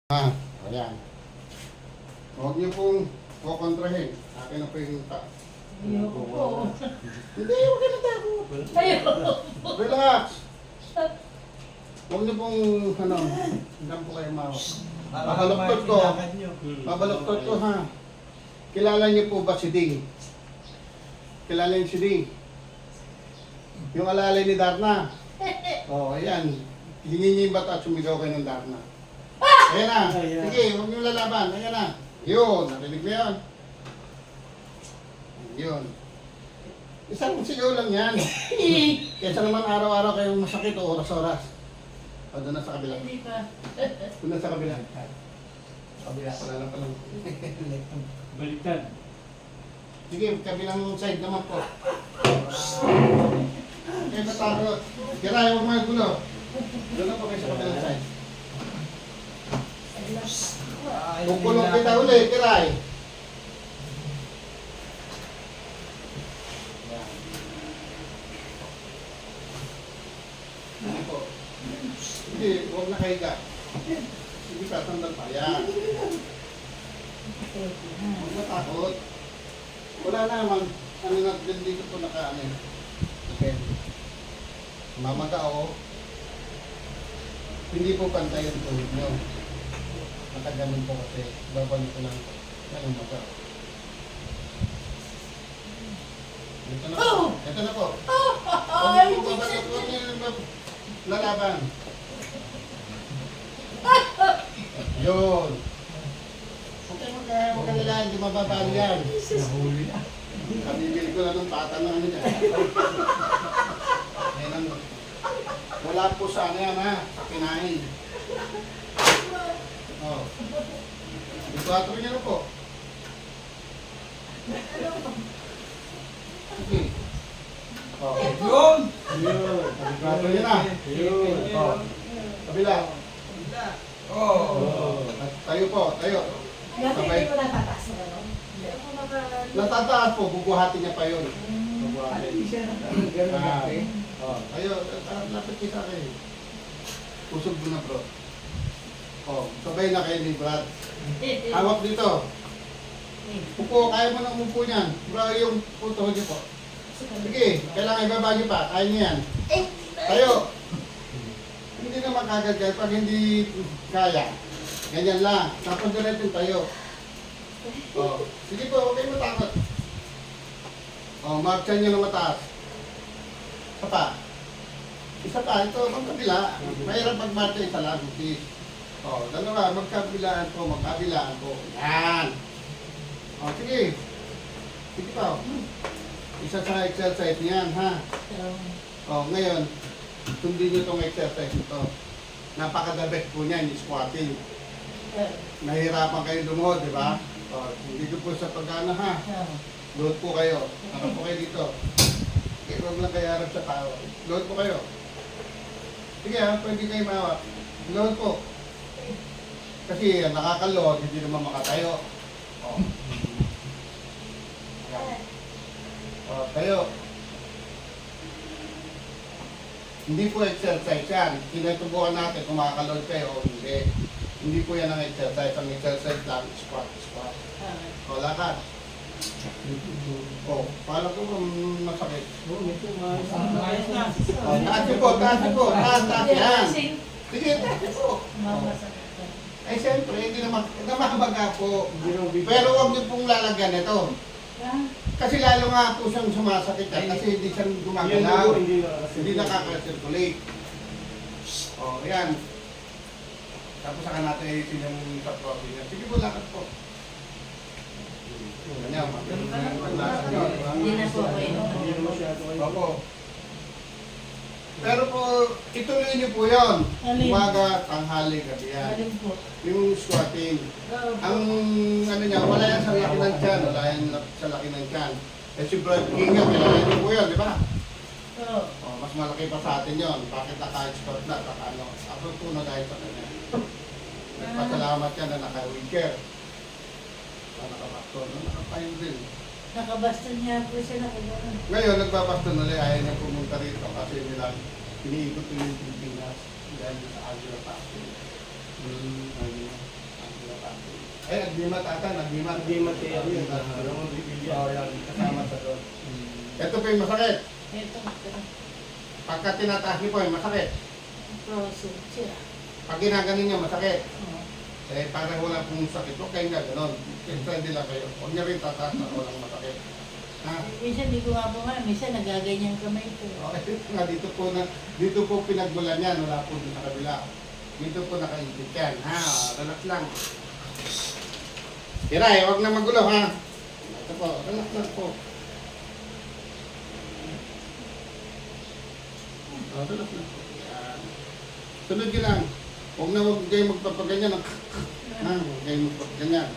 Ayan. Huwag niyo pong kukontrahin. Akin na po yung Ayoko po. Hindi, huwag ka na takot. Ayoko. Relax. Huwag niyo pong, hanggang po kayo mawak. Babaloktot ko. Babaloktot ko, ha. Kilala niyo po ba si Ding? Kilala niyo si Ding? Yung alalay ni Darna. Oh, ayan. Hingin niyo yung bata at sumigaw kayo ng Darna. Ayan na. Sige, huwag niyo lalaban. Ayan na. Yun, narinig mo yun. Yun. Isang sigaw lang yan. Kaysa naman araw-araw kayong masakit o oras-oras. O, doon na sa kabila. Hindi pa. Doon na sa kabila. Kabila, wala lang palang. Baliktad. Sige, kabilang side naman po. Kaya natakot. Kaya huwag mga gulo. Doon na po kayo sa kabilang side. Kukulong kita uli, Kiray. Hindi po. Hindi, huwag na kahiga. Sige pa, sandal pa. Yan. Huwag matakot. Wala naman. Ano na, dito po naka-ano. Okay. Mamagao. Hindi po pantay ang tuhod nyo. Matagalan po kasi. Babalik ko lang po. Yan ang magao. Ito na po. Ito na po. Huwag niyo po babalik. Huwag niyo lalaban. Yun. Huwag ka lalaan. Hindi mababali yan. Nahuli na. Kabibili ko na ng pata ng ano dyan. Ayan ang... Wala po sa ano yan, ha? Sa kinain. Oh. Ito niya na po. Okay. Oh. Yun! Yun. Ito niya na. Yun. Oh. Kabila. Oh. Tayo po, tayo. Dati hindi mo natataas na ano? Natataas po, bubuhatin niya pa yun. Bubuhatin. Ganun dati. Oh, tayo, lapit kayo sa akin. Pusog mo na, bro. Oh, sabay na kayo ni Brad. Hawak dito. Upo, kaya mo na umupo niyan. Bro, yung puto niyo po. Sige, kailangan ibaba niyo pa. Kaya niyo yan. Tayo. Hindi naman kagad pag hindi kaya. Ganyan lang. Tapos diretso tayo. Oh, sige po, huwag kayong matakot. Oh, marchan niyo ng mataas. Isa pa. Isa pa, ito, magkabila. Mahirap mag-marcha isa lang, please. Oh, dalawa, magkabilaan po, magkabilaan po. Yan. Oh, sige. Sige pa. Isa sa exercise niyan, ha? Oh, ngayon, sundin niyo itong exercise ito. Napaka-the best po niyan, yung squatting. Nahihirapan kayo lumuhod, di ba? Oh, dito po sa pagana, ha? Load po kayo. Ano po kayo dito? Okay, huwag lang kayo harap sa tao. Load po kayo. Sige, ha? Pwede kayo mawak. Load po. Kasi nakaka-load, hindi naman makatayo. Oh. Yan. Oh, tayo. Hindi po exercise yan. Tinutubukan natin kung makaka-load kayo o hindi. Hindi po yan ang exercise. Ang exercise lang, squat. O, lakad. O, paano po masakit? Ayos na. O, taas niyo po, taas niyo po. Taas, yan. Sige, taas niyo po. Ay, siyempre, hindi naman, namabaga po. Pero huwag niyo pong lalagyan ito. Kasi lalo nga po siyang sumasakit yan kasi hindi siya gumagalaw. Hindi nakaka-circulate. O, yan. Tapos saka natin ayusin yung sa protein. Sige po, lakad po. Ganyan, Hindi na po kayo. Opo. Pero po, ituloy niyo po yun. Umaga, tanghali, gabi yan. Alin po? Yung squatting. Ang ano niya, wala yan sa laki ng tiyan. Wala yan sa laki ng tiyan. Eh si Brad King yan, kailangan niyo po yun, di ba? Oh, mas malaki pa sa atin yun. Bakit naka-squat na? Ano? Ako po na dahil sa kanya. Nagpasalamat yan na naka-wheelchair. Nakabaston. Nakapayon din. Nakabaston niya po siya nakagawa. Ngayon, nagbabaston ulit. Ayaw niya pumunta rito kasi nila iniikot ko yung Pilipinas dahil sa Algebra Pastor. Ayun. Ay, nagdimat ata, nagdimat. Hindi matiyari yun. Alam mo, bibili. Oo, yan, kasama sa doon. Ito po yung masakit. Ito, ito. Pagka tinataas niyo po yung masakit. Frozen siya. Pag ginaganin niyo, masakit. Oo. Eh, para wala pong sakit, huwag kayong gano'n. Friendly lang kayo. Huwag niyo rin tataas na walang masakit. Ha? Minsan di ko nga po nga, minsan nagaganyan kamay ko. Okay, nga dito po pinagbulan yan, wala po dito sa kabila. Dito po nakaintip yan. Ha, relax lang. Kiray, huwag na magulo ha. Ito po, relax lang po. Relax lang po. Yan. Sunod nyo lang. Huwag kayo magpapaganyan. Huwag kayo magpapaganyan.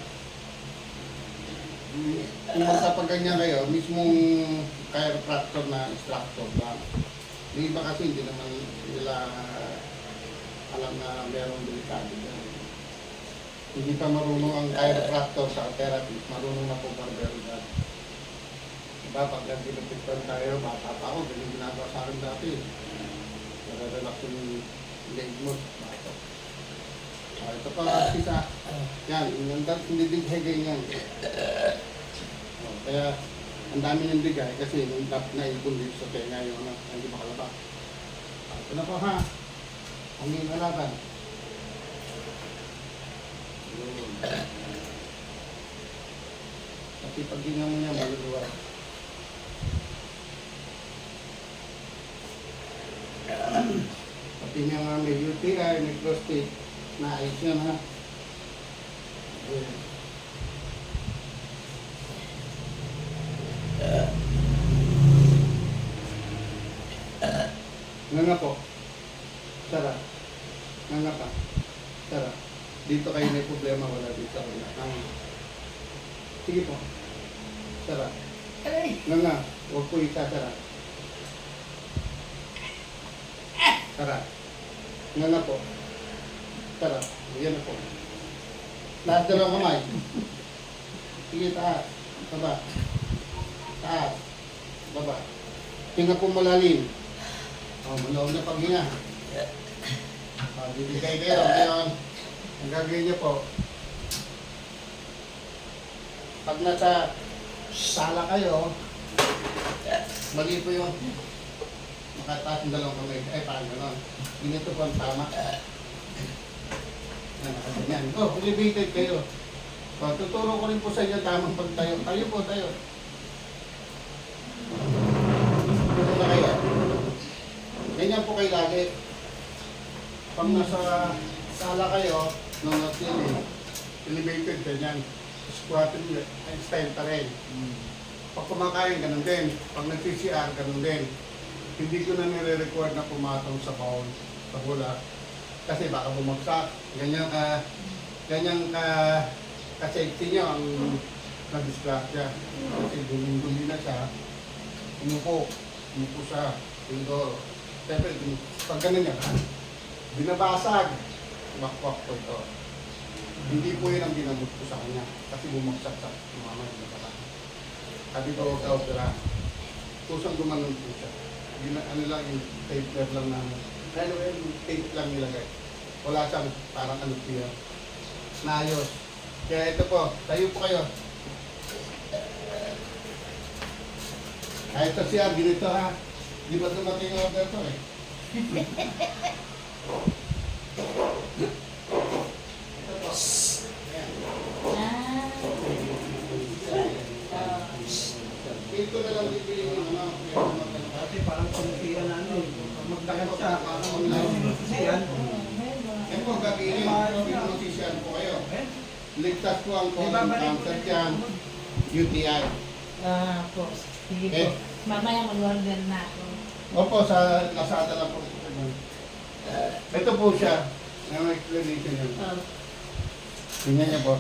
Kung magpapaganyan kayo, mismong chiropractor na instructor lang. Yung iba kasi hindi naman nila alam na merong delikado dyan. Hindi pa marunong ang chiropractor sa therapist, marunong na po barberidad. Diba, pag nag-dilipitan tayo, bata pa ako, ganyan ginagawa sa akin dati. Nare-relax yung leg mo, bata. Ito pa, isa. Yan, hindi dighay yan. Kaya, ang dami ng digay kasi naipon dito sa tenga yung hindi makalaba. Ito na po ha. Ang inalaban. Kasi pag gingaw mo niya, maluluwa. Pati niya nga may UTI, may prostate, naayos yan ha. Nga po. Sarap. Nga pa. Sarap. Dito kayo may problema, wala dito. Sige po. Sarap. Nga. Huwag po ikasarap. Sarap. Nga po. Sarap. Yan na po. Lahat dalawang kamay. Sige, taas. Baba. Taas. Baba. Tinga po malalim. Malawag na paghinga. Bibigay kayo. Ngayon, ang gagawin niyo po, pag nasa sala kayo, mali po yung makataas ng dalawang kamay. Ay, parang gano'n. Ganito po ang tama. Yan. Elevated kayo. Tuturo ko rin po sa inyo tamang pagtayo. Tayo po, tayo. Dito na kayo. Ganyan po kayo lagi. Pag nasa sala kayo, elevated ganyan. Squatting nyo, style pa rin. Pag kumakain, ganun din. Pag nag-CCR, ganun din. Hindi ko na nire-record na pumatong sa bowl, sa hula. Kasi baka bumagsak. Ganyan ka-safety nyo ang nag-disgrasya. Kasi dumi na siya. Umupo siya. Indoor. Siyempre, pag ganun yan, binabasag. Bakwak po ito. Hindi po yun ang ginamot ko sa kanya. Kasi bumagsak sa mama yung baka. Sabi ko, huwag ka-opera. Kusang gumanon po siya. Ano lang yung tape lang namin. Ano yung tape lang nilagay. Wala siyang parang ano siya. Naayos. Kaya ito po, tayo po kayo. Ito siya, ginito ha. Di ba dumating ang order to eh? Ito po. Ayan. Dito na lang bibili yung Kasi parang pamutihan na ano. Pag magdagat siya, parang Meron. yan po, gagawin pinag-musisyan po kayo. Ligtas po ang cancer dyan, UTI. Po. Sige po. Mamaya mag-order na ako. Opo, sa Lazada lang po. Ito po siya. May explanation yun. Tingnan niya po.